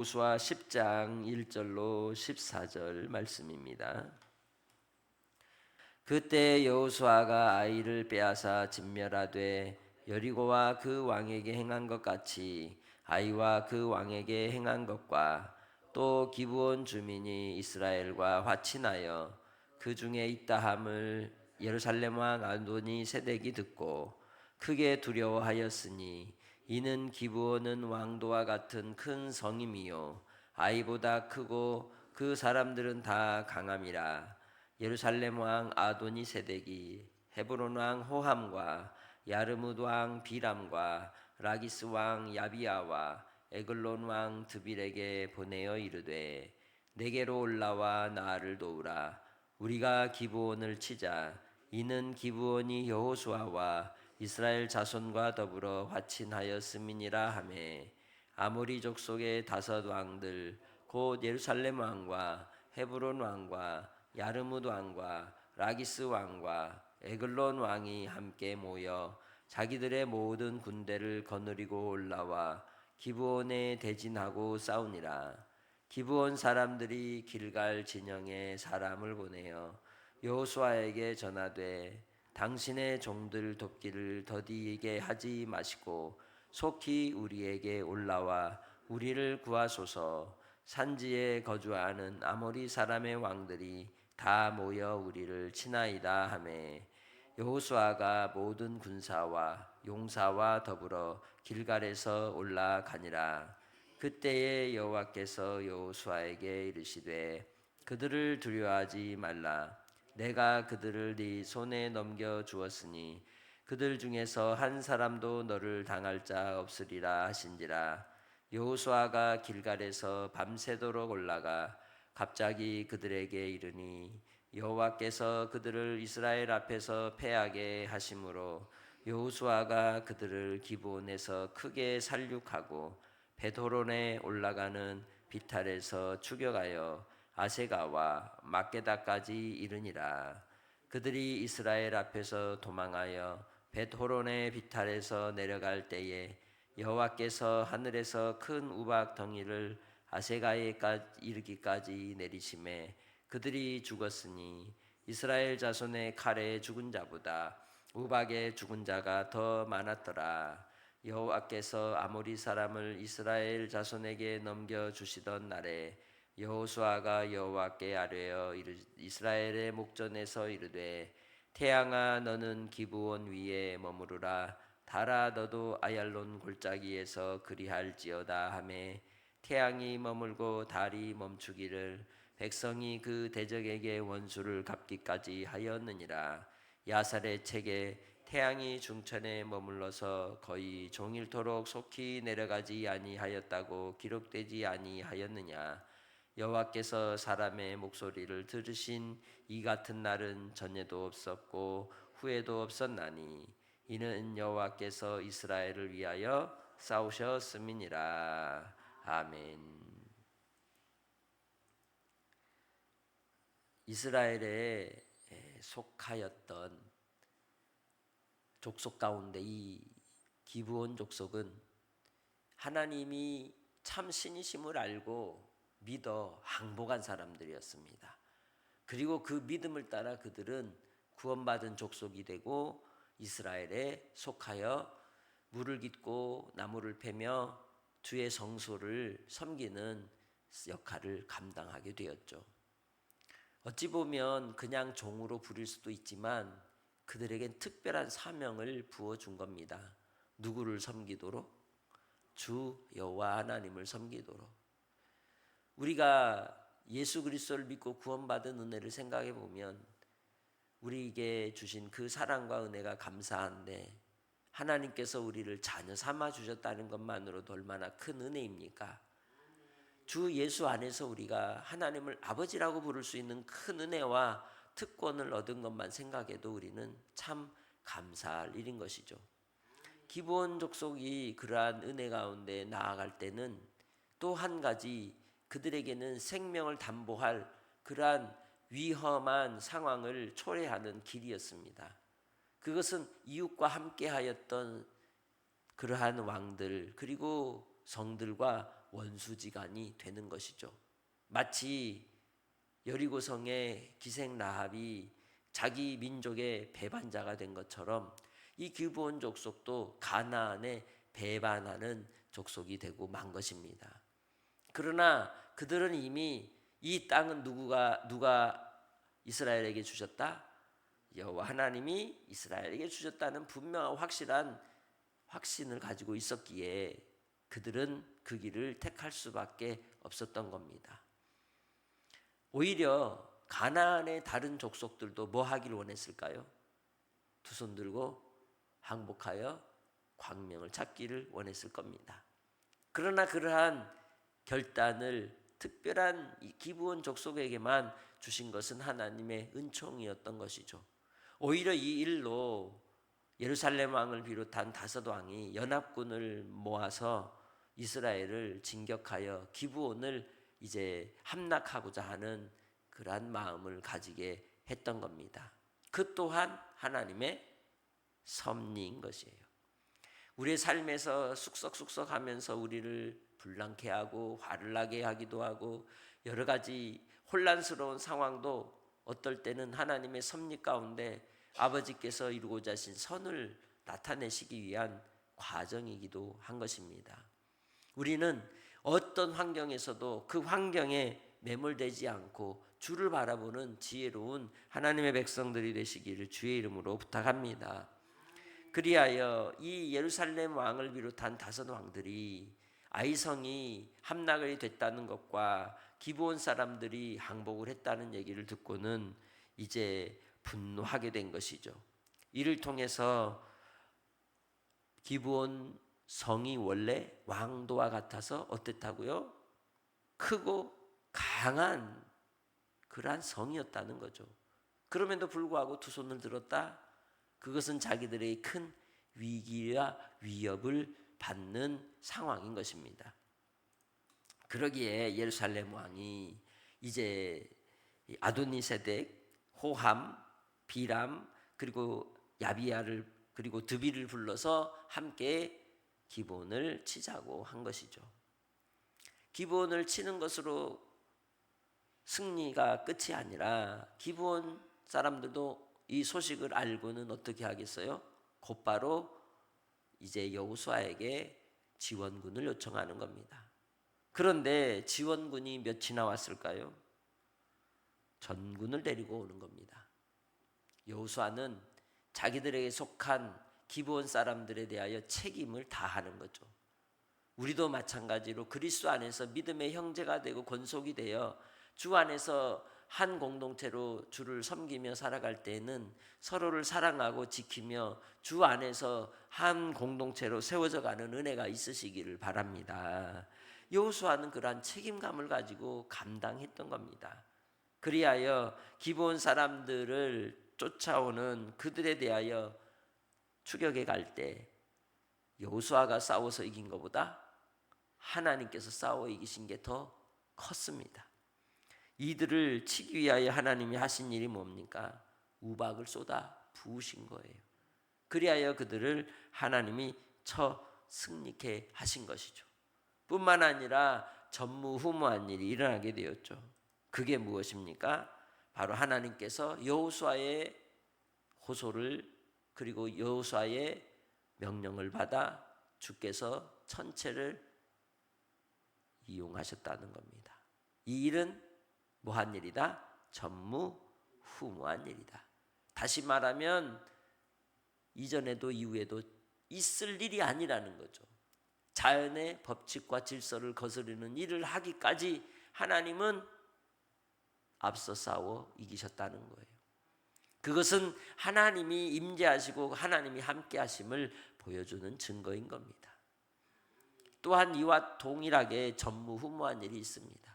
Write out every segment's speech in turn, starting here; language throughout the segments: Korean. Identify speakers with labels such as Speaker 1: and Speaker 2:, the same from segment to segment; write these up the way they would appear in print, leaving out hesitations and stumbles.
Speaker 1: 여호수아 10장 1절로 14절 말씀입니다. 그때 여호수아가 아이를 빼앗아 진멸하되 여리고와 그 왕에게 행한 것 같이 아이와 그 왕에게 행한 것과 또 기브온 주민이 이스라엘과 화친하여 그 중에 있다함을 예루살렘 왕 아도니 세덱이 듣고 크게 두려워하였으니 이는 기브온은 왕도와 같은 큰 성임이요 아이보다 크고 그 사람들은 다 강함이라. 예루살렘 왕 아도니 세덱이 헤브론 왕 호함과 야르뭇 왕 비람과 라기스 왕 야비아와 에글론 왕 드빌에게 보내어 이르되 내게로 올라와 나를 도우라. 우리가 기브온을 치자. 이는 기브온이 여호수아와 이스라엘 자손과 더불어 화친하였음이니라 하매 아모리 족속의 5 왕들 곧 예루살렘 왕과 헤브론 왕과 야르뭇 왕과 라기스 왕과 에글론 왕이 함께 모여 자기들의 모든 군대를 거느리고 올라와 기브온에 대진하고 싸우니라. 기브온 사람들이 길갈 진영에 사람을 보내어 여호수아에게 전하되 당신의 종들 돕기를 더디게 하지 마시고 속히 우리에게 올라와 우리를 구하소서. 산지에 거주하는 아모리 사람의 왕들이 다 모여 우리를 치나이다 하매 여호수아가 모든 군사와 용사와 더불어 길갈에서 올라가니라. 그때에 여호와께서 여호수아에게 이르시되 그들을 두려워하지 말라. 내가 그들을 네 손에 넘겨 주었으니 그들 중에서 한 사람도 너를 당할 자 없으리라 하신지라. 여호수아가 길갈에서 밤새도록 올라가 갑자기 그들에게 이르니 여호와께서 그들을 이스라엘 앞에서 패하게 하심으로 여호수아가 그들을 기브온에서 크게 살육하고 벳호론에 올라가는 비탈에서 추격하여 아세가와 막게다까지 이르니라. 그들이 이스라엘 앞에서 도망하여 벳호론의 비탈에서 내려갈 때에 여호와께서 하늘에서 큰 우박 덩이를 아세가에 이르기까지 내리심에 그들이 죽었으니 이스라엘 자손의 칼에 죽은 자보다 우박에 죽은 자가 더 많았더라. 여호와께서 아모리 사람을 이스라엘 자손에게 넘겨 주시던 날에 여호수아가 여호와께 아뢰어 이스라엘의 목전에서 이르되 태양아 너는 기브온 위에 머무르라. 달아 너도 아얄론 골짜기에서 그리할지어다 하매 태양이 머물고 달이 멈추기를 백성이 그 대적에게 원수를 갚기까지 하였느니라. 야살의 책에 태양이 중천에 머물러서 거의 종일토록 속히 내려가지 아니하였다고 기록되지 아니하였느냐. 여호와께서 사람의 목소리를 들으신 이 같은 날은 전에도 없었고 후에도 없었나니 이는 여호와께서 이스라엘을 위하여 싸우셨음이니라. 아멘. 이스라엘에 속하였던 족속 가운데 이 기브온 족속은 하나님이 참 신이심을 알고 믿어 항복한 사람들이었습니다. 그리고 그 믿음을 따라 그들은 구원받은 족속이 되고 이스라엘에 속하여 물을 깃고 나무를 패며 주의 성소를 섬기는 역할을 감당하게 되었죠. 어찌 보면 그냥 종으로 부릴 수도 있지만 그들에겐 특별한 사명을 부어준 겁니다. 누구를 섬기도록? 주 여호와 하나님을 섬기도록. 우리가 예수 그리스도를 믿고 구원받은 은혜를 생각해 보면 우리에게 주신 그 사랑과 은혜가 감사한데 하나님께서 우리를 자녀 삼아 주셨다는 것만으로도 얼마나 큰 은혜입니까? 주 예수 안에서 우리가 하나님을 아버지라고 부를 수 있는 큰 은혜와 특권을 얻은 것만 생각해도 우리는 참 감사할 일인 것이죠. 기브온 족속이 그러한 은혜 가운데 나아갈 때는 또 한 가지 그들에게는 생명을 담보할 그러한 위험한 상황을 초래하는 길이었습니다. 그것은 이웃과 함께하였던 그러한 왕들 그리고 성들과 원수지간이 되는 것이죠. 마치 여리고성의 기생 라합이 자기 민족의 배반자가 된 것처럼 이 기브온 족속도 가나안에 배반하는 족속이 되고 만 것입니다. 그러나 그들은 이미 이 땅은 누가 이스라엘에게 주셨다? 여호와 하나님이 이스라엘에게 주셨다는 분명한 확실한 확신을 가지고 있었기에 그들은 그 길을 택할 수밖에 없었던 겁니다. 오히려 가나안의 다른 족속들도 뭐 하길 원했을까요? 두 손 들고 항복하여 광명을 찾기를 원했을 겁니다. 그러나 그러한 결단을 특별한 기브온 족속에게만 주신 것은 하나님의 은총이었던 것이죠. 오히려 이 일로 예루살렘 왕을 비롯한 다섯 왕이 연합군을 모아서 이스라엘을 진격하여 기브온을 이제 함락하고자 하는 그러한 마음을 가지게 했던 겁니다. 그 또한 하나님의 섭리인 것이에요. 우리의 삶에서 쑥석쑥석 하면서 우리를 불난케 하고 화를 나게 하기도 하고 여러 가지 혼란스러운 상황도 어떨 때는 하나님의 섭리 가운데 아버지께서 이루고자 하신 선을 나타내시기 위한 과정이기도 한 것입니다. 우리는 어떤 환경에서도 그 환경에 매몰되지 않고 주를 바라보는 지혜로운 하나님의 백성들이 되시기를 주의 이름으로 부탁합니다. 그리하여 이 예루살렘 왕을 비롯한 다섯 왕들이 아이성이 함락이 됐다는 것과 기브온 사람들이 항복을 했다는 얘기를 듣고는 이제 분노하게 된 것이죠. 이를 통해서 기브온 성이 원래 왕도와 같아서 어땠다고요? 크고 강한 그러한 성이었다는 거죠. 그럼에도 불구하고 두 손을 들었다. 그것은 자기들의 큰 위기와 위협을 받는 상황인 것입니다. 그러기에 예루살렘 왕이 이제 아도니세덱, 호함, 비람 그리고 야비야를 그리고 드비를 불러서 함께 기브온을 치자고 한 것이죠. 기브온을 치는 것으로 승리가 끝이 아니라 기브온 사람들도 이 소식을 알고는 어떻게 하겠어요? 곧바로 이제 여호수아에게 지원군을 요청하는 겁니다. 그런데 지원군이 몇이나 왔을까요? 전군을 데리고 오는 겁니다. 여호수아는 자기들에게 속한 기브온 사람들에 대하여 책임을 다하는 거죠. 우리도 마찬가지로 그리스도 안에서 믿음의 형제가 되고 권속이 되어 주 안에서 한 공동체로 주를 섬기며 살아갈 때에는 서로를 사랑하고 지키며 주 안에서 한 공동체로 세워져 가는 은혜가 있으시기를 바랍니다. 여호수아는 그러한 책임감을 가지고 감당했던 겁니다. 그리하여 기브온 사람들을 쫓아오는 그들에 대하여 추격해 갈 때 여호수아가 싸워서 이긴 것보다 하나님께서 싸워 이기신 게 더 컸습니다. 이들을 치기 위하여 하나님이 하신 일이 뭡니까? 우박을 쏟아 부으신 거예요. 그리하여 그들을 하나님이 쳐 승리케 하신 것이죠. 뿐만 아니라 전무후무한 일이 일어나게 되었죠. 그게 무엇입니까? 바로 하나님께서 여호수아의 호소를 그리고 여호수아의 명령을 받아 주께서 천체를 이용하셨다는 겁니다. 이 일은 뭐한 일이다? 전무후무한 일이다. 다시 말하면 이전에도 이후에도 있을 일이 아니라는 거죠. 자연의 법칙과 질서를 거스르는 일을 하기까지 하나님은 앞서 싸워 이기셨다는 거예요. 그것은 하나님이 임재하시고 하나님이 함께 하심을 보여주는 증거인 겁니다. 또한 이와 동일하게 전무후무한 일이 있습니다.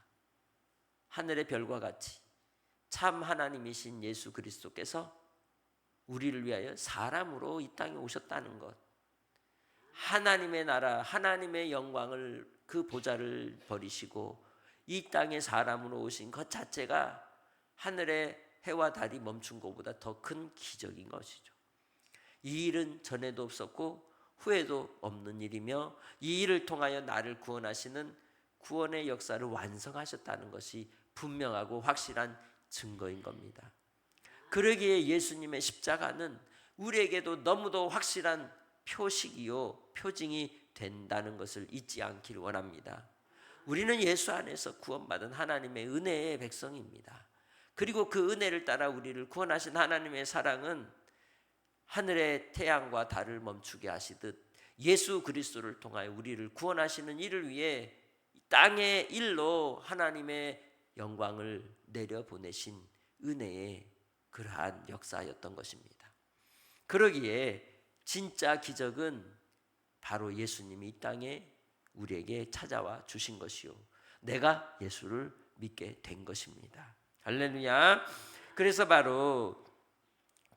Speaker 1: 하늘의 별과 같이 참 하나님이신 예수 그리스도께서 우리를 위하여 사람으로 이 땅에 오셨다는 것, 하나님의 나라, 하나님의 영광을 그 보좌를 버리시고 이 땅에 사람으로 오신 것 자체가 하늘의 해와 달이 멈춘 것보다 더 큰 기적인 것이죠. 이 일은 전에도 없었고 후에도 없는 일이며 이 일을 통하여 나를 구원하시는 구원의 역사를 완성하셨다는 것이 분명하고 확실한 증거인 겁니다. 그러기에 예수님의 십자가는 우리에게도 너무도 확실한 표식이요 표징이 된다는 것을 잊지 않기를 원합니다. 우리는 예수 안에서 구원받은 하나님의 은혜의 백성입니다. 그리고 그 은혜를 따라 우리를 구원하신 하나님의 사랑은 하늘의 태양과 달을 멈추게 하시듯 예수 그리스도를 통하여 우리를 구원하시는 일을 위해 땅의 일로 하나님의 영광을 내려보내신 은혜의 그러한 역사였던 것입니다. 그러기에 진짜 기적은 바로 예수님이 이 땅에 우리에게 찾아와 주신 것이요 내가 예수를 믿게 된 것입니다. 할렐루야. 그래서 바로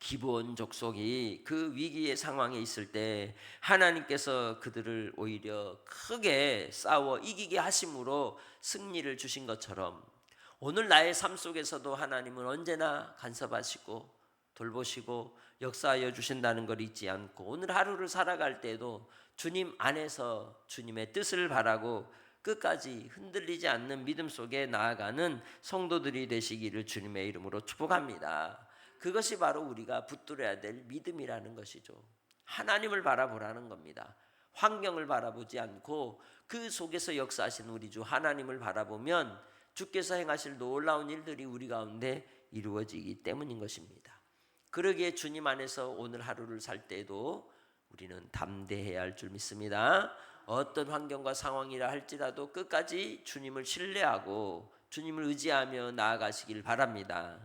Speaker 1: 기브온 족속이 그 위기의 상황에 있을 때 하나님께서 그들을 오히려 크게 싸워 이기게 하심으로 승리를 주신 것처럼 오늘 나의 삶 속에서도 하나님은 언제나 간섭하시고 돌보시고 역사하여 주신다는 걸 잊지 않고 오늘 하루를 살아갈 때도 주님 안에서 주님의 뜻을 바라고 끝까지 흔들리지 않는 믿음 속에 나아가는 성도들이 되시기를 주님의 이름으로 축복합니다. 그것이 바로 우리가 붙들어야 될 믿음이라는 것이죠. 하나님을 바라보라는 겁니다. 환경을 바라보지 않고 그 속에서 역사하신 우리 주 하나님을 바라보면 주께서 행하실 놀라운 일들이 우리 가운데 이루어지기 때문인 것입니다. 그러기에 주님 안에서 오늘 하루를 살 때도 우리는 담대해야 할 줄 믿습니다. 어떤 환경과 상황이라 할지라도 끝까지 주님을 신뢰하고 주님을 의지하며 나아가시길 바랍니다.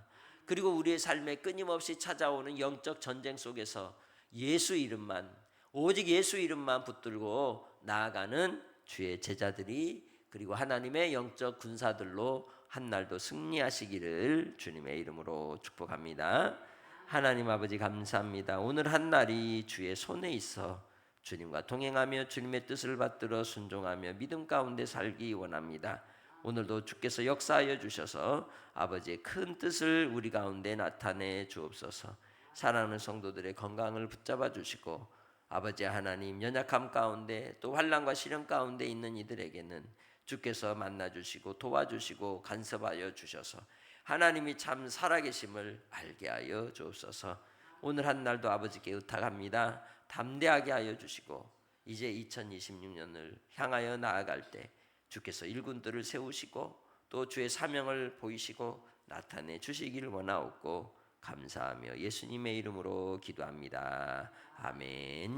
Speaker 1: 그리고 우리의 삶에 끊임없이 찾아오는 영적 전쟁 속에서 예수 이름만 오직 예수 이름만 붙들고 나아가는 주의 제자들이 그리고 하나님의 영적 군사들로 한날도 승리하시기를 주님의 이름으로 축복합니다. 하나님 아버지 감사합니다. 오늘 한날이 주의 손에 있어 주님과 동행하며 주님의 뜻을 받들어 순종하며 믿음 가운데 살기 원합니다. 오늘도 주께서 역사하여 주셔서 아버지의 큰 뜻을 우리 가운데 나타내 주옵소서. 사랑하는 성도들의 건강을 붙잡아 주시고 아버지 하나님 연약함 가운데 또 환난과 시련 가운데 있는 이들에게는 주께서 만나 주시고 도와주시고 간섭하여 주셔서 하나님이 참 살아계심을 알게 하여 주옵소서. 오늘 한날도 아버지께 의탁합니다. 담대하게 하여 주시고 이제 2026년을 향하여 나아갈 때 주께서 일꾼들을 세우시고 또 주의 사명을 보이시고 나타내 주시기를 원하옵고 감사하며 예수님의 이름으로 기도합니다. 아멘.